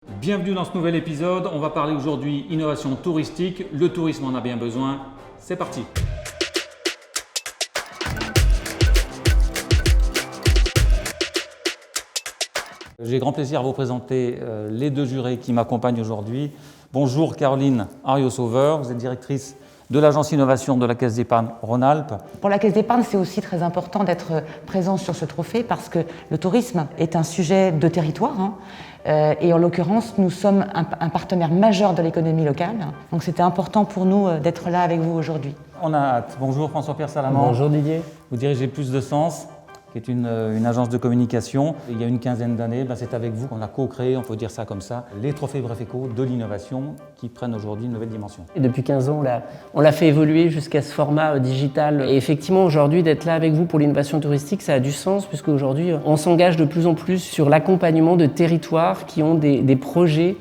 Bienvenue dans ce nouvel épisode. On va parler aujourd'hui innovation touristique. Le tourisme en a bien besoin. C'est parti. J'ai grand plaisir à vous présenter les deux jurés qui m'accompagnent aujourd'hui. Bonjour Caroline Ariot-Sauveur, vous êtes directrice de l'agence innovation de la Caisse d'épargne Rhône-Alpes. Pour la Caisse d'épargne, c'est aussi très important d'être présent sur ce trophée parce que le tourisme est un sujet de territoire. Et en l'occurrence, nous sommes un partenaire majeur de l'économie locale. Donc c'était important pour nous d'être là avec vous aujourd'hui. On a hâte. Bonjour François-Pierre Salamand. Bonjour Didier. Vous dirigez Plus de Sens, qui est une agence de communication. Il y a une quinzaine d'années, c'est avec vous qu'on a co-créé, on peut dire ça comme ça, les trophées Brefeco de l'innovation qui prennent aujourd'hui une nouvelle dimension. Et depuis 15 ans, on l'a fait évoluer jusqu'à ce format digital. Et effectivement, aujourd'hui, d'être là avec vous pour l'innovation touristique, ça a du sens, puisque aujourd'hui, on s'engage de plus en plus sur l'accompagnement de territoires qui ont des projets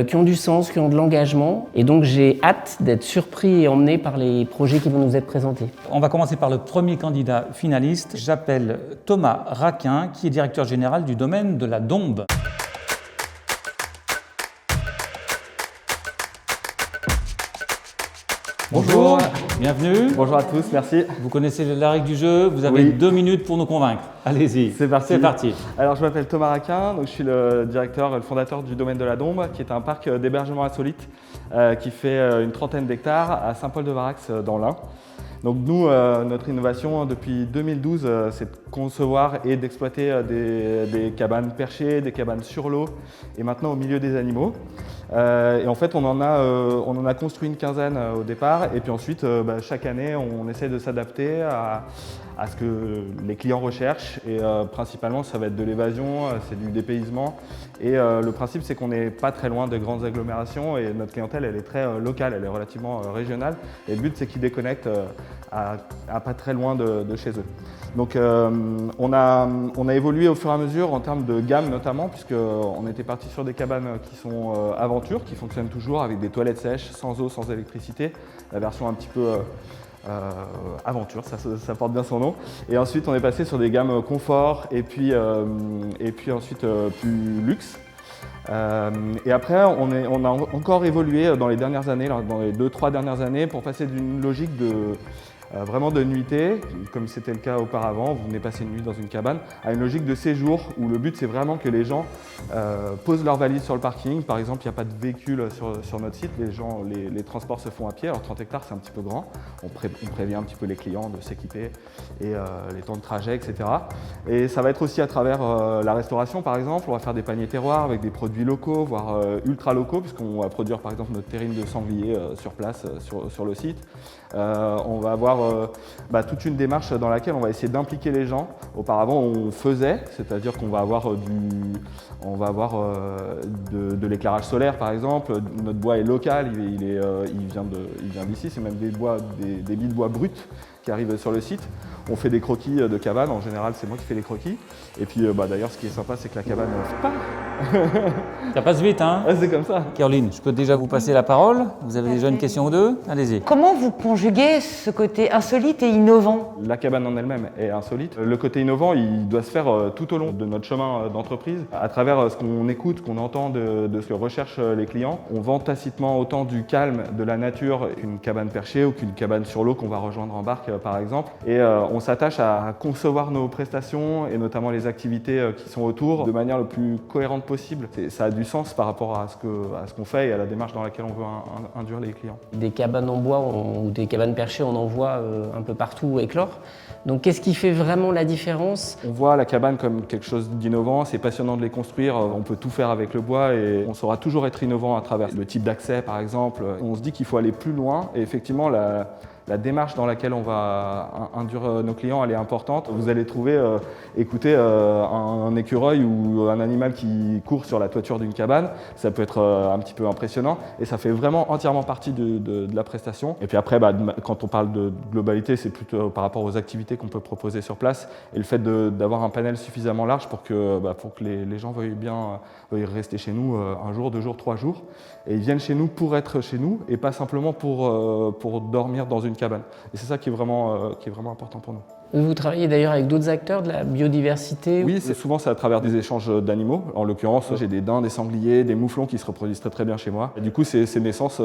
qui ont du sens, qui ont de l'engagement. Et donc j'ai hâte d'être surpris et emmené par les projets qui vont nous être présentés. On va commencer par le premier candidat finaliste. J'appelle Thomas Raquin, qui est directeur général du domaine de la Dombes. Bonjour, bienvenue. Bonjour à tous, merci. Vous connaissez la règle du jeu, vous avez 2 minutes pour nous convaitre. Allez-y, c'est parti. Alors je m'appelle Thomas Raquin, donc je suis le directeur, le fondateur du domaine de la Dombes, qui est un parc d'hébergement insolite qui fait une trentaine d'hectares à Saint-Paul-de-Varax dans l'Ain. Donc nous, notre innovation depuis 2012, c'est de concevoir et d'exploiter des cabanes perchées, des cabanes sur l'eau et maintenant au milieu des animaux. Et en fait, on en a construit une quinzaine au départ et puis ensuite, chaque année, on essaie de s'adapter à ce que les clients recherchent et principalement, ça va être de l'évasion, c'est du dépaysement et le principe, c'est qu'on n'est pas très loin de grandes agglomérations et notre clientèle, elle est très locale, elle est relativement régionale et le but, c'est qu'ils déconnectent à pas très loin de chez eux. Donc on a évolué au fur et à mesure en termes de gamme notamment, puisqu'on était parti sur des cabanes qui sont aventure, qui fonctionnent toujours avec des toilettes sèches, sans eau, sans électricité, la version un petit peu aventure, ça porte bien son nom. Et ensuite on est passé sur des gammes confort et puis ensuite plus luxe. Et après, on a encore évolué dans les dernières années, dans les 2-3 dernières années, pour passer d'une logique vraiment de nuitée, comme c'était le cas auparavant, vous venez passer une nuit dans une cabane, à une logique de séjour où le but c'est vraiment que les gens posent leurs valises sur le parking. Par exemple, il n'y a pas de véhicule sur notre site, les transports se font à pied. Alors 30 hectares c'est un petit peu grand, on prévient un petit peu les clients de s'équiper et les temps de trajet, etc. Et ça va être aussi à travers la restauration par exemple, on va faire des paniers terroirs avec des produits locaux, voire ultra locaux, puisqu'on va produire par exemple notre terrine de sanglier sur place, sur le site. On va avoir toute une démarche dans laquelle on va essayer d'impliquer les gens. Auparavant, on faisait, c'est-à-dire qu'on va avoir de l'éclairage solaire par exemple. Notre bois est local, il vient d'ici, c'est même des billes de bois bruts qui arrivent sur le site. On fait des croquis de cabane, en général c'est moi qui fais les croquis. Et puis d'ailleurs ce qui est sympa c'est que la cabane part. Ça passe vite, hein? C'est comme ça. Caroline, je peux déjà vous passer la parole. Vous avez déjà une question ou deux? Allez-y. Comment vous conjuguez ce côté insolite et innovant? La cabane en elle-même est insolite. Le côté innovant, il doit se faire tout au long de notre chemin d'entreprise, à travers ce qu'on écoute, qu'on entend de ce que recherchent les clients. On vend tacitement autant du calme, de la nature qu'une cabane perchée ou qu'une cabane sur l'eau qu'on va rejoindre en barque par exemple. Et on s'attache à concevoir nos prestations et notamment les activités qui sont autour de manière le plus cohérente possible. Ça a du sens par rapport à ce qu'on fait et à la démarche dans laquelle on veut induire les clients. Des cabanes en bois ou des cabanes perchées, on en voit un peu partout éclore. Donc qu'est-ce qui fait vraiment la différence? On voit la cabane comme quelque chose d'innovant, c'est passionnant de les construire, on peut tout faire avec le bois et on saura toujours être innovant à travers le type d'accès par exemple. On se dit qu'il faut aller plus loin et effectivement la démarche dans laquelle on va induire nos clients, elle est importante. Vous allez trouver, écoutez, un écureuil ou un animal qui court sur la toiture d'une cabane, ça peut être un petit peu impressionnant et ça fait vraiment entièrement partie de la prestation. Et puis après, quand on parle de globalité, c'est plutôt par rapport aux activités qu'on peut proposer sur place et le fait d'avoir un panel suffisamment large pour que les gens veuillent rester chez nous un jour, 2 jours, 3 jours. Et ils viennent chez nous pour être chez nous et pas simplement pour dormir dans une cabane. Et c'est ça qui est vraiment important pour nous. Vous travaillez d'ailleurs avec d'autres acteurs de la biodiversité? Oui, souvent c'est à travers des échanges d'animaux. En l'occurrence, j'ai des daims, des sangliers, des mouflons qui se reproduisent très bien chez moi. Et du coup, ces naissances,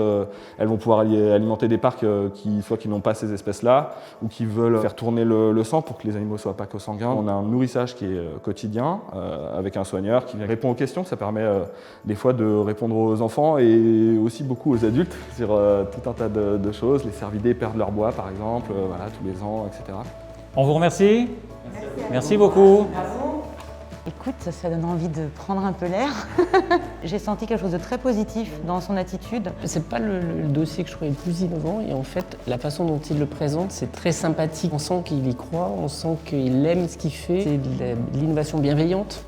elles vont pouvoir alimenter des parcs qui n'ont pas ces espèces-là ou qui veulent faire tourner le sang pour que les animaux ne soient pas co-sanguins. On a un nourrissage qui est quotidien avec un soigneur qui répond aux questions. Ça permet des fois de répondre aux enfants et aussi beaucoup aux adultes sur tout un tas de choses. Les cervidés perdent leur bois, par exemple, voilà, tous les ans, etc. On vous remercie. Merci beaucoup. Écoute, ça donne envie de prendre un peu l'air. J'ai senti quelque chose de très positif dans son attitude. C'est pas le dossier que je trouvais le plus innovant et en fait la façon dont il le présente c'est très sympathique. On sent qu'il y croit, on sent qu'il aime ce qu'il fait. C'est de l'innovation bienveillante.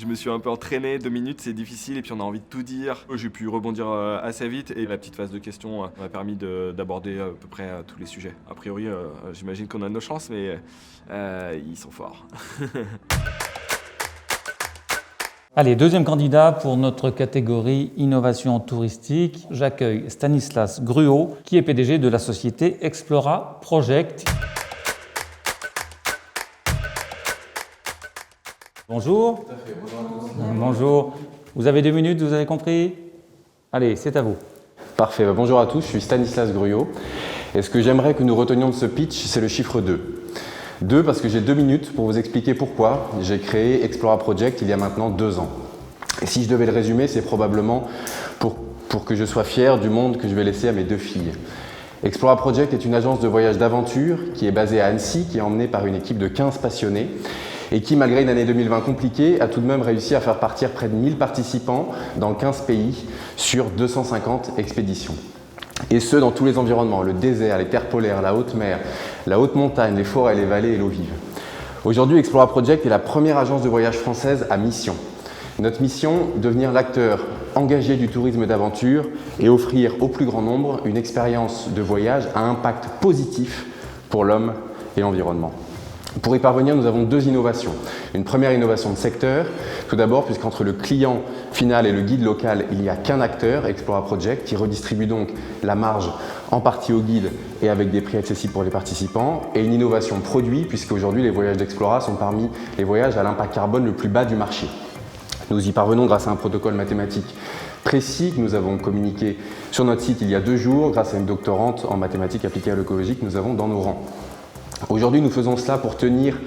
Je me suis un peu entraîné, 2 minutes c'est difficile et puis on a envie de tout dire. J'ai pu rebondir assez vite et la petite phase de questions m'a permis d'aborder à peu près tous les sujets. A priori, j'imagine qu'on a nos chances, mais ils sont forts. Allez, deuxième candidat pour notre catégorie innovation touristique. J'accueille Stanislas Gruot, qui est PDG de la société Explora Project. Bonjour. Tout à fait. Bonjour à tous. Bonjour. Vous avez 2 minutes, vous avez compris? Allez, c'est à vous. Parfait. Bonjour à tous, je suis Stanislas Gruot. Et ce que j'aimerais que nous retenions de ce pitch, c'est le chiffre 2. 2 parce que j'ai 2 minutes pour vous expliquer pourquoi j'ai créé Explora Project il y a maintenant 2 ans. Et si je devais le résumer, c'est probablement pour que je sois fier du monde que je vais laisser à mes 2 filles. Explora Project est une agence de voyage d'aventure qui est basée à Annecy, qui est emmenée par une équipe de 15 passionnés et qui, malgré une année 2020 compliquée, a tout de même réussi à faire partir près de 1000 participants dans 15 pays sur 250 expéditions. Et ce, dans tous les environnements, le désert, les terres polaires, la haute mer, la haute montagne, les forêts, les vallées et l'eau vive. Aujourd'hui, Explora Project est la première agence de voyage française à mission. Notre mission, devenir l'acteur engagé du tourisme d'aventure et offrir au plus grand nombre une expérience de voyage à impact positif pour l'homme et l'environnement. Pour y parvenir, nous avons 2 innovations. Une première innovation de secteur, tout d'abord puisqu'entre le client final et le guide local, il n'y a qu'un acteur, Explora Project, qui redistribue donc la marge en partie au guide et avec des prix accessibles pour les participants. Et une innovation produit, puisqu'aujourd'hui les voyages d'Explora sont parmi les voyages à l'impact carbone le plus bas du marché. Nous y parvenons grâce à un protocole mathématique précis que nous avons communiqué sur notre site il y a 2 jours, grâce à une doctorante en mathématiques appliquées à l'écologie que nous avons dans nos rangs. Aujourd'hui, nous faisons cela pour tenir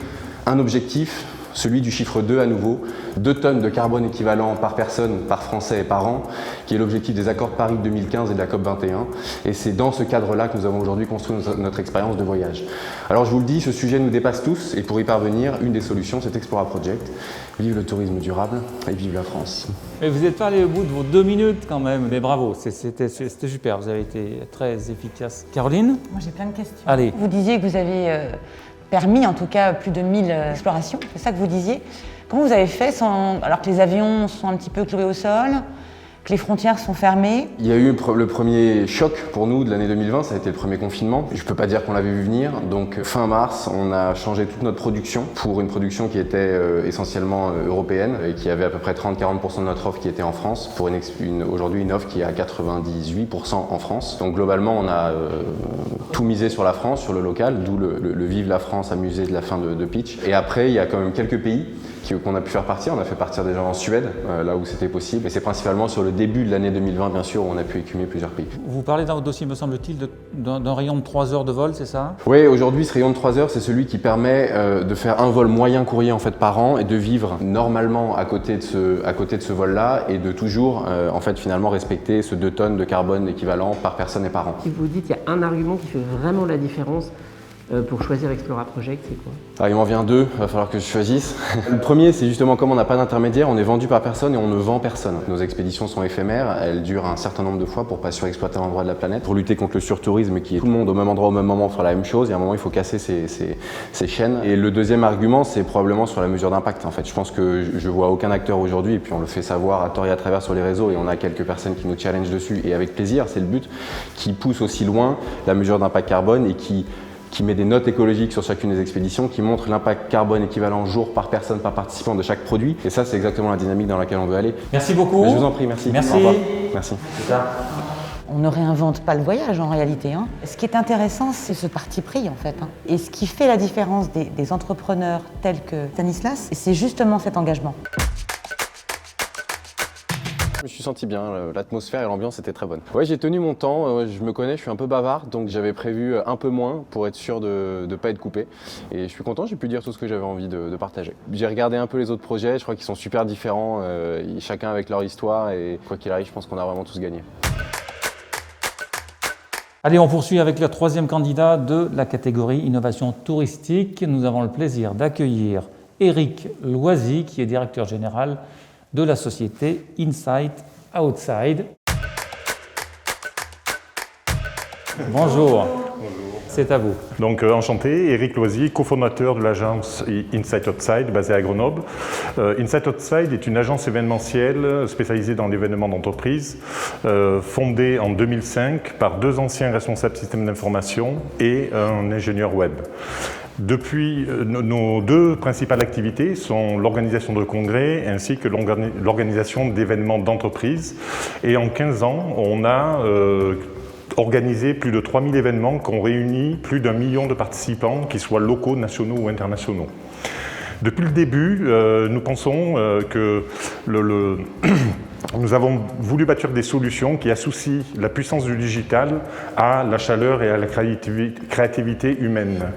un objectif, celui du chiffre 2 à nouveau, 2 tonnes de carbone équivalent par personne, par Français et par an, qui est l'objectif des accords de Paris de 2015 et de la COP 21. Et c'est dans ce cadre-là que nous avons aujourd'hui construit notre expérience de voyage. Alors je vous le dis, ce sujet nous dépasse tous et pour y parvenir, une des solutions, c'est Explora Project. Vive le tourisme durable et vive la France. Et vous êtes parlé au bout de vos 2 minutes quand même, mais bravo, c'était super, vous avez été très efficace. Caroline? Moi j'ai plein de questions. Allez. Vous disiez que vous avez permis en tout cas plus de 1000 explorations, c'est ça que vous disiez. Comment vous avez fait alors que les avions sont un petit peu cloués au sol, que les frontières sont fermées? Il y a eu le premier choc pour nous de l'année 2020, ça a été le premier confinement. Je ne peux pas dire qu'on l'avait vu venir, donc fin mars, on a changé toute notre production pour une production qui était essentiellement européenne et qui avait à peu près 30-40% de notre offre qui était en France, pour aujourd'hui une offre qui est à 98% en France. Donc globalement, on a tout misé sur la France, sur le local, d'où le Vive la France amusé de la fin de pitch. Et après, il y a quand même quelques pays qu'on a pu faire partir. On a fait partir des gens en Suède, là où c'était possible. Et c'est principalement sur le début de l'année 2020, bien sûr, où on a pu écumer plusieurs pays. Vous parlez dans votre dossier, me semble-t-il, d'un rayon de 3 heures de vol, c'est ça? Oui, aujourd'hui, ce rayon de 3 heures, c'est celui qui permet de faire un vol moyen courrier en fait, par an et de vivre normalement à côté de ce vol-là et de toujours en fait, finalement respecter ce 2 tonnes de carbone équivalent par personne et par an. Si vous dites qu'il y a un argument qui fait vraiment la différence pour choisir Explora Project, c'est quoi? Alors, il m'en vient 2, il va falloir que je choisisse. Le premier, c'est justement comme on n'a pas d'intermédiaire, on est vendu par personne et on ne vend personne. Nos expéditions sont éphémères, elles durent un certain nombre de fois pour pas surexploiter un endroit de la planète. Pour lutter contre le surtourisme qui est tout le monde au même endroit au même moment pour faire la même chose, et à un moment il faut casser ces chaînes. Et le deuxième argument, c'est probablement sur la mesure d'impact. En fait, je pense que je vois aucun acteur aujourd'hui, et puis on le fait savoir à tort et à travers sur les réseaux, et on a quelques personnes qui nous challengent dessus, et avec plaisir, c'est le but, qui pousse aussi loin la mesure d'impact carbone et qui met des notes écologiques sur chacune des expéditions, qui montre l'impact carbone équivalent jour par personne, par participant de chaque produit. Et ça, c'est exactement la dynamique dans laquelle on veut aller. Merci beaucoup. Mais je vous en prie, merci. Merci. Au revoir. Merci. On ne réinvente pas le voyage en réalité. Ce qui est intéressant, c'est ce parti pris en fait. Et ce qui fait la différence des entrepreneurs tels que Stanislas, c'est justement cet engagement. Je me suis senti bien, l'atmosphère et l'ambiance étaient très bonnes. Ouais, j'ai tenu mon temps, je me connais, je suis un peu bavard, donc j'avais prévu un peu moins pour être sûr de ne pas être coupé. Et je suis content, j'ai pu dire tout ce que j'avais envie de partager. J'ai regardé un peu les autres projets, je crois qu'ils sont super différents, chacun avec leur histoire, et quoi qu'il arrive, je pense qu'on a vraiment tous gagné. Allez, on poursuit avec le troisième candidat de la catégorie innovation touristique. Nous avons le plaisir d'accueillir Éric Loisy, qui est directeur général de la société Insight Outside. Bonjour. C'est à vous. Donc enchanté, Éric Loisy, cofondateur de l'agence Insight Outside basée à Grenoble. Insight Outside est une agence événementielle spécialisée dans l'événement d'entreprise, fondée en 2005 par 2 anciens responsables système d'information et un ingénieur web. Depuis, nos 2 principales activités sont l'organisation de congrès ainsi que l'organisation d'événements d'entreprise. Et en 15 ans, on a organisé plus de 3000 événements qui ont réuni plus d'1 million de participants, qu'ils soient locaux, nationaux ou internationaux. Depuis le début, nous pensons que nous avons voulu bâtir des solutions qui associent la puissance du digital à la chaleur et à la créativité humaine.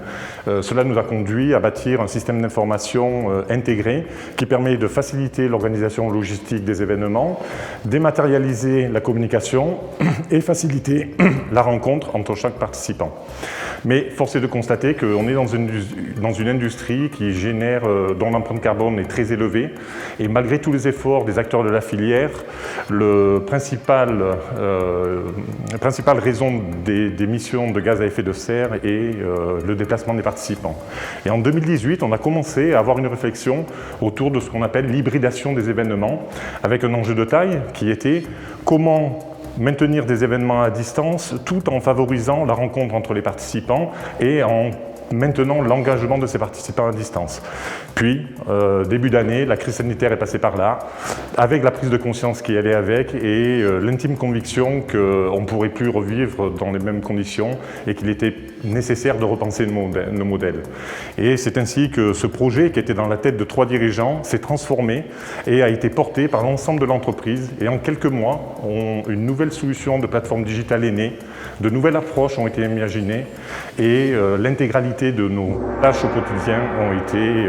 Cela nous a conduit à bâtir un système d'information intégré qui permet de faciliter l'organisation logistique des événements, dématérialiser la communication et faciliter la rencontre entre chaque participant. Mais force est de constater qu'on est dans une industrie qui génère, dont l'empreinte carbone est très élevée, et malgré tous les efforts des acteurs de la filière, la principale raison des émissions de gaz à effet de serre est le déplacement des participants. Et en 2018, on a commencé à avoir une réflexion autour de ce qu'on appelle l'hybridation des événements, avec un enjeu de taille qui était comment maintenir des événements à distance tout en favorisant la rencontre entre les participants et en maintenant l'engagement de ces participants à distance. Puis, début d'année, la crise sanitaire est passée par là, avec la prise de conscience qui allait avec et l'intime conviction qu'on ne pourrait plus revivre dans les mêmes conditions et qu'il était nécessaire de repenser nos modèles. Et c'est ainsi que ce projet, qui était dans la tête de 3 dirigeants, s'est transformé et a été porté par l'ensemble de l'entreprise. Et en quelques mois, une nouvelle solution de plateforme digitale est née, de nouvelles approches ont été imaginées et l'intégralité de nos tâches au quotidien ont été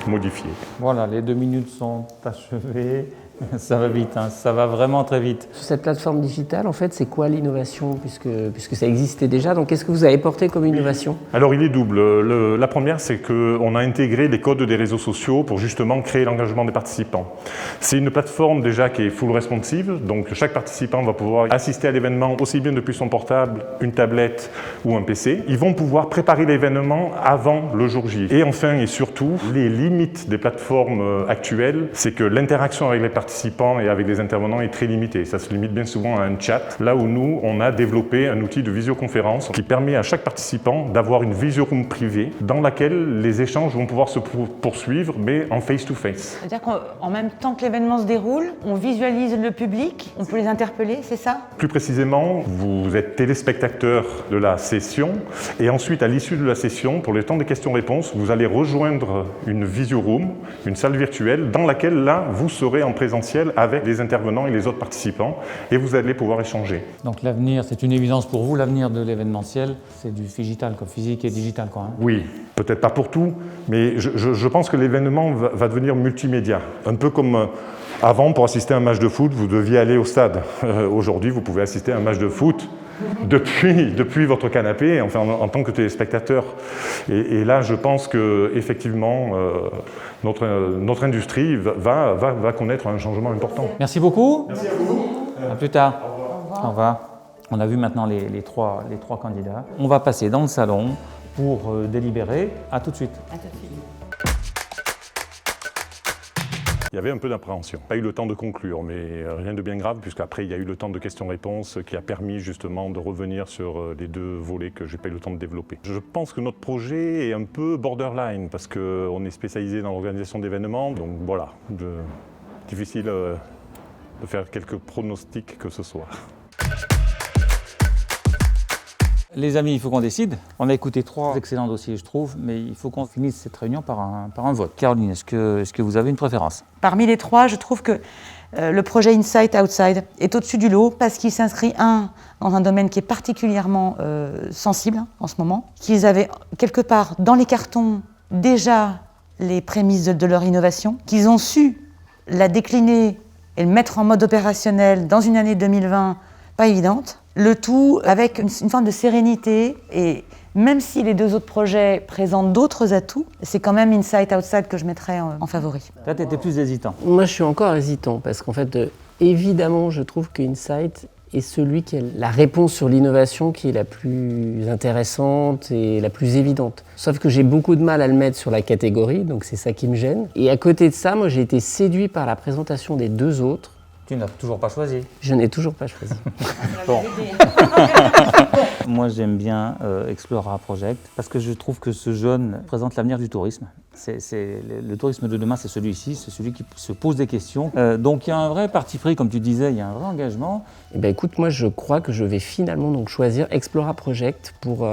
modifiées. Voilà, les 2 minutes sont achevées. Ça va vite, ça va vraiment très vite. Sur cette plateforme digitale, en fait, c'est quoi l'innovation puisque ça existait déjà? Donc, qu'est-ce que vous avez porté comme innovation? Alors, il est double. La première, c'est qu'on a intégré les codes des réseaux sociaux pour justement créer l'engagement des participants. C'est une plateforme déjà qui est full responsive, donc chaque participant va pouvoir assister à l'événement aussi bien depuis son portable, une tablette ou un PC. Ils vont pouvoir préparer l'événement avant le jour J. Et enfin et surtout, les limites des plateformes actuelles, c'est que l'interaction avec les participants et avec les intervenants est très limitée. Ça se limite bien souvent à un chat, là où nous, on a développé un outil de visioconférence qui permet à chaque participant d'avoir une visio-room privée dans laquelle les échanges vont pouvoir se poursuivre, mais en face-to-face. C'est-à-dire qu'en même temps que l'événement se déroule, on visualise le public, on peut les interpeller, c'est ça? Plus précisément, vous êtes téléspectateur de la session et ensuite, à l'issue de la session, pour le temps des questions-réponses, vous allez rejoindre une visio-room, une salle virtuelle, dans laquelle, là, vous serez en présentiel avec les intervenants et les autres participants et vous allez pouvoir échanger. Donc l'avenir, c'est une évidence pour vous, l'avenir de l'événementiel, c'est du digital, physique et digital. Oui, peut-être pas pour tout, mais je pense que l'événement va devenir multimédia. Un peu comme avant, pour assister à un match de foot, vous deviez aller au stade. Aujourd'hui, vous pouvez assister à un match de foot depuis votre canapé, enfin en tant que téléspectateur. Et là, je pense qu'effectivement, notre industrie va connaître un changement important. Merci beaucoup. Merci à vous. À plus tard. Au revoir. Au revoir. On a vu maintenant les trois candidats. On va passer dans le salon pour délibérer. À tout de suite. À tout de suite. Il y avait un peu d'appréhension. Pas eu le temps de conclure, mais rien de bien grave, puisqu'après il y a eu le temps de questions-réponses qui a permis justement de revenir sur les 2 volets que j'ai pas eu le temps de développer. Je pense que notre projet est un peu borderline, parce qu'on est spécialisé dans l'organisation d'événements, donc voilà, difficile de faire quelques pronostics que ce soit. Les amis, il faut qu'on décide. On a écouté 3 excellents dossiers, je trouve, mais il faut qu'on finisse cette réunion par un vote. Caroline, est-ce que vous avez une préférence? Parmi les 3, je trouve que le projet Inside Outside est au-dessus du lot parce qu'il s'inscrit, dans un domaine qui est particulièrement sensible en ce moment, qu'ils avaient quelque part dans les cartons déjà les prémices de leur innovation, qu'ils ont su la décliner et le mettre en mode opérationnel dans une année 2020 pas évidente, le tout avec une forme de sérénité. Et même si les 2 autres projets présentent d'autres atouts, c'est quand même Inside Outside que je mettrais en favori. Toi, tu étais plus hésitant. Moi, je suis encore hésitant parce qu'en fait, évidemment, je trouve que Insight est celui qui a la réponse sur l'innovation qui est la plus intéressante et la plus évidente. Sauf que j'ai beaucoup de mal à le mettre sur la catégorie, donc c'est ça qui me gêne. Et à côté de ça, moi, j'ai été séduit par la présentation des 2 autres. Tu n'as toujours pas choisi. Je n'ai toujours pas choisi. Bon. Moi, j'aime bien Explora Project parce que je trouve que ce jeune présente l'avenir du tourisme. Le tourisme de demain, c'est celui-ci, c'est celui qui se pose des questions. Donc, il y a un vrai parti pris, comme tu disais, il y a un vrai engagement. Eh ben, écoute, moi, je crois que je vais finalement donc choisir Explora Project pour...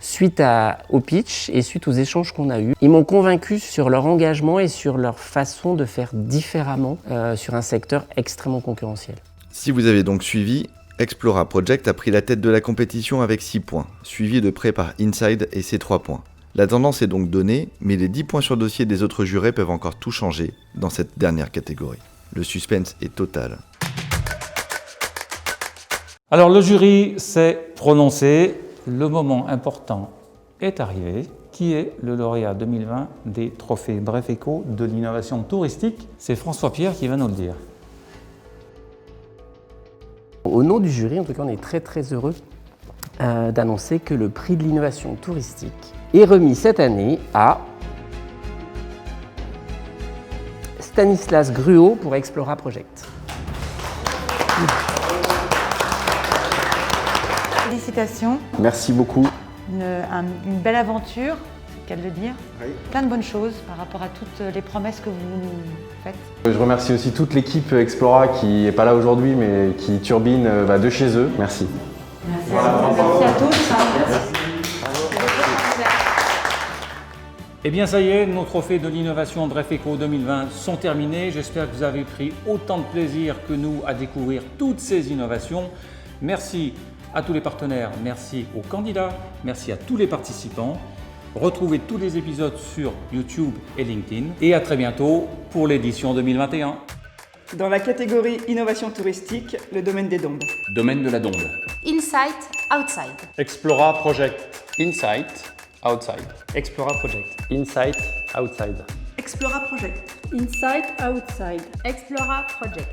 suite au pitch et suite aux échanges qu'on a eus, ils m'ont convaincu sur leur engagement et sur leur façon de faire différemment sur un secteur extrêmement concurrentiel. Si vous avez donc suivi, Explora Project a pris la tête de la compétition avec 6 points, suivi de près par Inside et ses 3 points. La tendance est donc donnée, mais les 10 points sur dossier des autres jurés peuvent encore tout changer dans cette dernière catégorie. Le suspense est total. Alors, le jury s'est prononcé. Le moment important est arrivé. Qui est le lauréat 2020 des trophées Bref Éco de l'innovation touristique? C'est François Pierre qui va nous le dire. Au nom du jury, en tout cas, on est très très heureux d'annoncer que le prix de l'innovation touristique est remis cette année à Stanislas Gruau pour Explora Project. Félicitations, Merci beaucoup. une belle aventure, c'est le cas de le dire. Oui. Plein de bonnes choses par rapport à toutes les promesses que vous nous faites. Je remercie aussi toute l'équipe Explora qui n'est pas là aujourd'hui mais qui turbine de chez eux. Merci. Merci, merci à tous. Eh bien, ça y est, nos trophées de l'innovation Bref Éco 2020 sont terminés. J'espère que vous avez pris autant de plaisir que nous à découvrir toutes ces innovations. Merci à tous les partenaires, merci aux candidats, merci à tous les participants. Retrouvez tous les épisodes sur YouTube et LinkedIn. Et à très bientôt pour l'édition 2021. Dans la catégorie innovation touristique, le domaine des Dombes. Domaine de la Dombe. Inside Outside. Explora Project. Insight Outside. Explora Project. Insight Outside. Explora Project. Inside Outside. Explora Project.